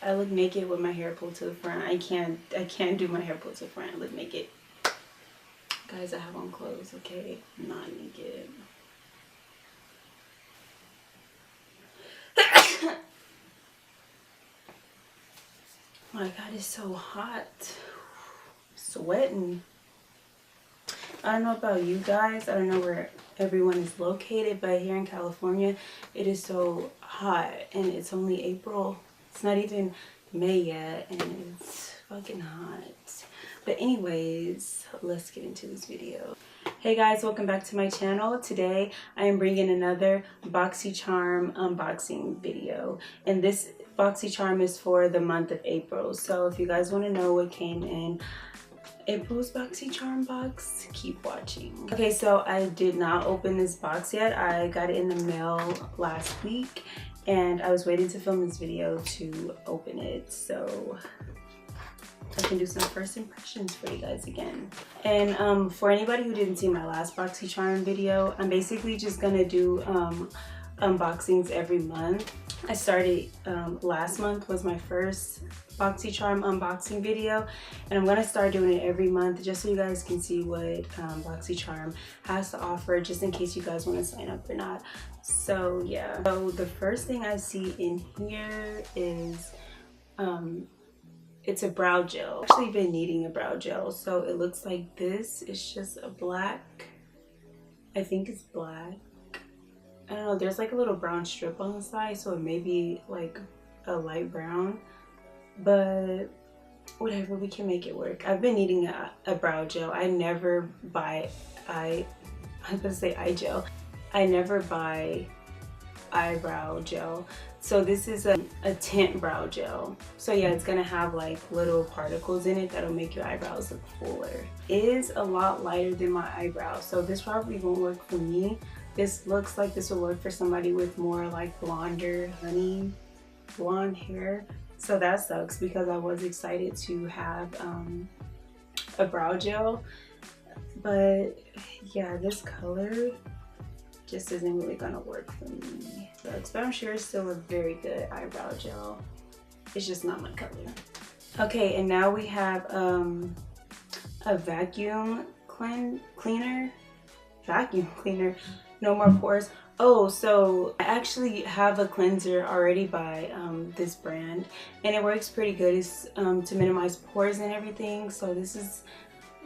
I look naked with my hair pulled to the front. I can't do my hair pulled to the front. I look naked. Guys, I have on clothes, okay? I'm not naked. My God, it's so hot. Sweating. I don't know about you guys. I don't know where everyone is located, but here in California, it is so hot, and it's only April. It's not even May yet, and it's fucking hot. But anyways, let's get into this video. Hey guys, welcome back to my channel. Today I am bringing another Boxycharm unboxing video, and this Boxycharm is for the month of April. So if you guys want to know what came in April's Boxycharm box, keep watching. Okay, so I did not open this box yet. I got it in the mail last week, and I was waiting to film this video to open it so I can do some first impressions for you guys again. And for anybody who didn't see my last Boxycharm video, I'm basically just gonna do unboxings every month. I started last month was my first Boxycharm unboxing video, and I'm gonna start doing it every month just so you guys can see what Boxycharm has to offer, just in case you guys want to sign up or not. So yeah, so the first thing I see in here is it's a brow gel. I've actually been needing a brow gel, so it looks like this. It's just a black, I think it's black. I don't know, there's like a little brown strip on the side, so it may be like a light brown, but whatever, we can make it work. I've been needing a brow gel. I never buy I was gonna say eye gel. I never buy eyebrow gel. So this is a tint brow gel. So yeah, it's gonna have like little particles in it that'll make your eyebrows look fuller. It is a lot lighter than my eyebrows, so this probably won't work for me. This looks like this will work for somebody with more like blonder, honey blonde hair. So that sucks because I was excited to have a brow gel, but yeah, this color just isn't really gonna work for me. But I'm sure it's still a very good eyebrow gel. It's just not my color. Okay, and now we have a vacuum cleaner. No more pores. Oh, so I actually have a cleanser already by this brand, and it works pretty good. It's to minimize pores and everything. So this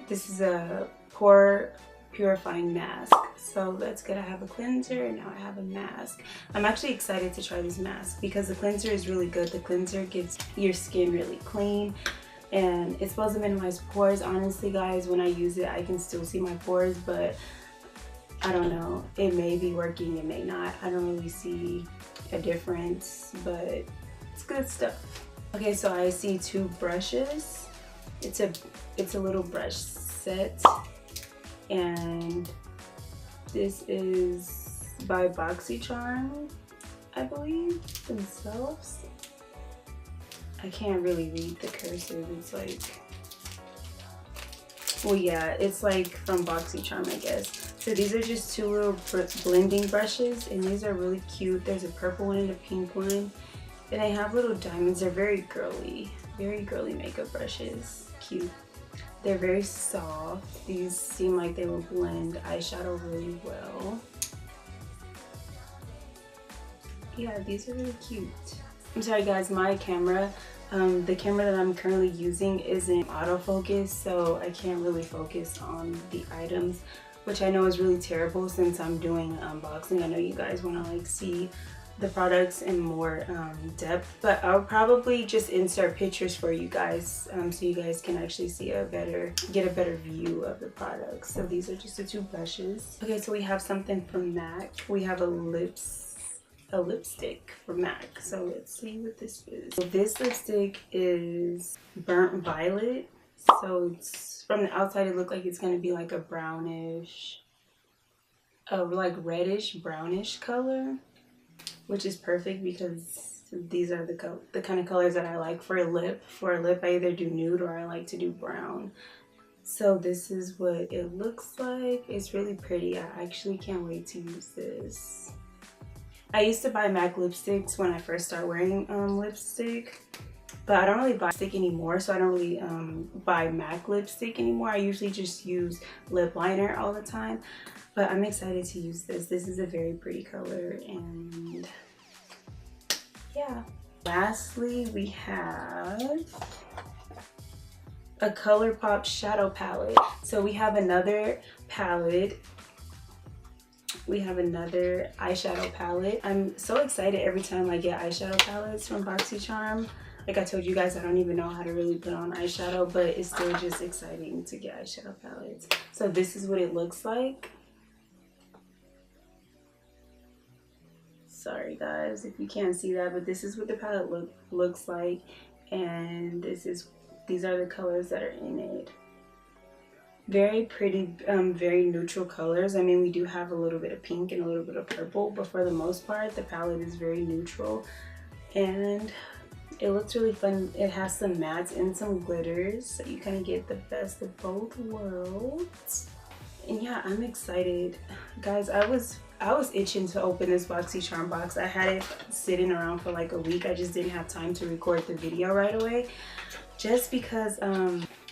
is a pore purifying mask. So that's good. I have a cleanser and now I have a mask. I'm actually excited to try this mask because the cleanser is really good. The cleanser gets your skin really clean, and it's supposed to minimize pores. Honestly guys, when I use it, I can still see my pores, but I don't know, it may be working, it may not. I don't really see a difference, but it's good stuff. Okay, so I see two brushes. It's a little brush set, and this is by Boxycharm, I believe, themselves. I can't really read the cursive. It's like, well yeah, it's like from Boxycharm, I guess. So these are just two little blending brushes, and these are really cute. There's a purple one and a pink one, and they have little diamonds. They're very girly makeup brushes. Cute. They're very soft. These seem like they will blend eyeshadow really well. Yeah, these are really cute. I'm sorry guys, my camera, the camera that I'm currently using isn't autofocus, so I can't really focus on the items, which I know is really terrible since I'm doing unboxing. I know you guys want to like see the products in more depth, but I'll probably just insert pictures for you guys so you guys can actually see get a better view of the products. So these are just the two brushes. Okay, so we have something from MAC. We have a lipstick from MAC. So let's see what this is. So this lipstick is Burnt Violet. So it's from the outside, it looks like it's going to be like a brownish, like reddish brownish color, which is perfect because these are the kind of colors that I like for a lip. For a lip, I either do nude or I like to do brown. So this is what it looks like. It's really pretty. I actually can't wait to use this. I used to buy MAC lipsticks when I first started wearing lipstick, but I don't really buy lipstick anymore, so I don't really buy MAC lipstick anymore. I usually just use lip liner all the time, but I'm excited to use this. This is a very pretty color, and yeah. Lastly, we have a ColourPop shadow palette. So we have another palette. We have another eyeshadow palette. I'm so excited every time I get eyeshadow palettes from Boxycharm. Like I told you guys, I don't even know how to really put on eyeshadow, but it's still just exciting to get eyeshadow palettes. So this is what it looks like. Sorry guys if you can't see that, but this is what the palette looks like, and these are the colors that are in it. Very pretty, very neutral colors. I mean, we do have a little bit of pink and a little bit of purple, but for the most part the palette is very neutral, and it looks really fun. It has some mattes and some glitters, so you kind of get the best of both worlds. And yeah, I'm excited guys. I was itching to open this Boxycharm box. I had it sitting around for like a week. I just didn't have time to record the video right away, just because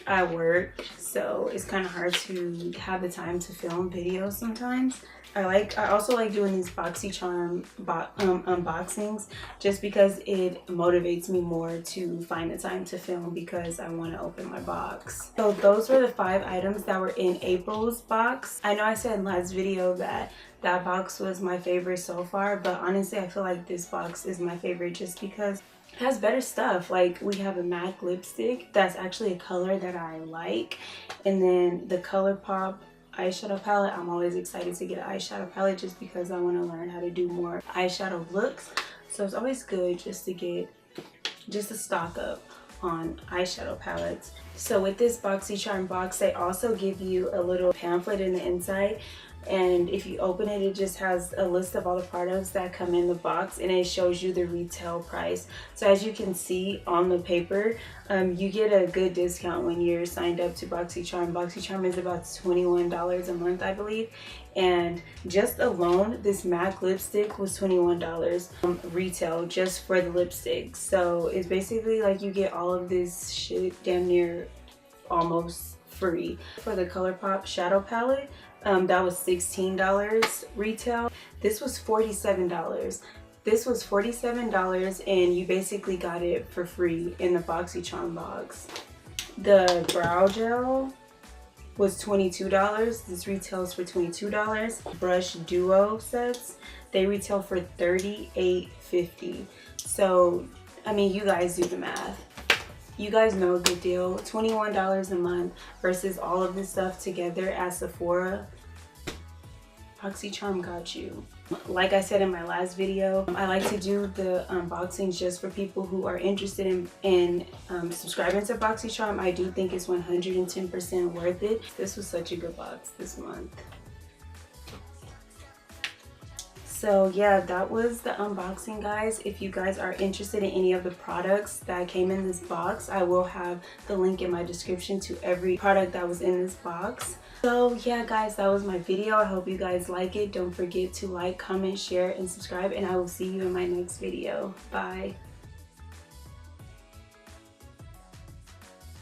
I work, so it's kind of hard to have the time to film videos sometimes. I also like doing these Boxycharm unboxings, just because it motivates me more to find the time to film, because I want to open my box. So those were the 5 items that were in April's box. I know I said in last video that that box was my favorite so far, but honestly I feel like this box is my favorite just because it has better stuff. Like, we have a MAC lipstick that's actually a color that I like, and then the ColourPop eyeshadow palette. I'm always excited to get an eyeshadow palette just because I want to learn how to do more eyeshadow looks, so it's always good just to stock up on eyeshadow palettes. So with this Boxycharm box, they also give you a little pamphlet in the inside, and if you open it, it just has a list of all the products that come in the box, and it shows you the retail price. So as you can see on the paper, you get a good discount when you're signed up to Boxycharm. Boxycharm is about $21 a month, I believe, and just alone this MAC lipstick was $21 retail just for the lipstick. So it's basically like you get all of this shit damn near almost free. For the ColourPop shadow palette, that was $16 retail. This was $47. This was $47, and you basically got it for free in the Boxycharm box. The brow gel was $22. This retails for $22. Brush duo sets, they retail for $38.50. So I mean, you guys do the math. You guys know the deal. $21 a month versus all of this stuff together at Sephora. Boxycharm got you. Like I said in my last video, I like to do the unboxings just for people who are interested in subscribing to Boxycharm. I do think it's 110% worth it. This was such a good box this month. So yeah, that was the unboxing, guys. If you guys are interested in any of the products that came in this box, I will have the link in my description to every product that was in this box. So yeah guys, that was my video. I hope you guys like it. Don't forget to like, comment, share, and subscribe, and I will see you in my next video. Bye.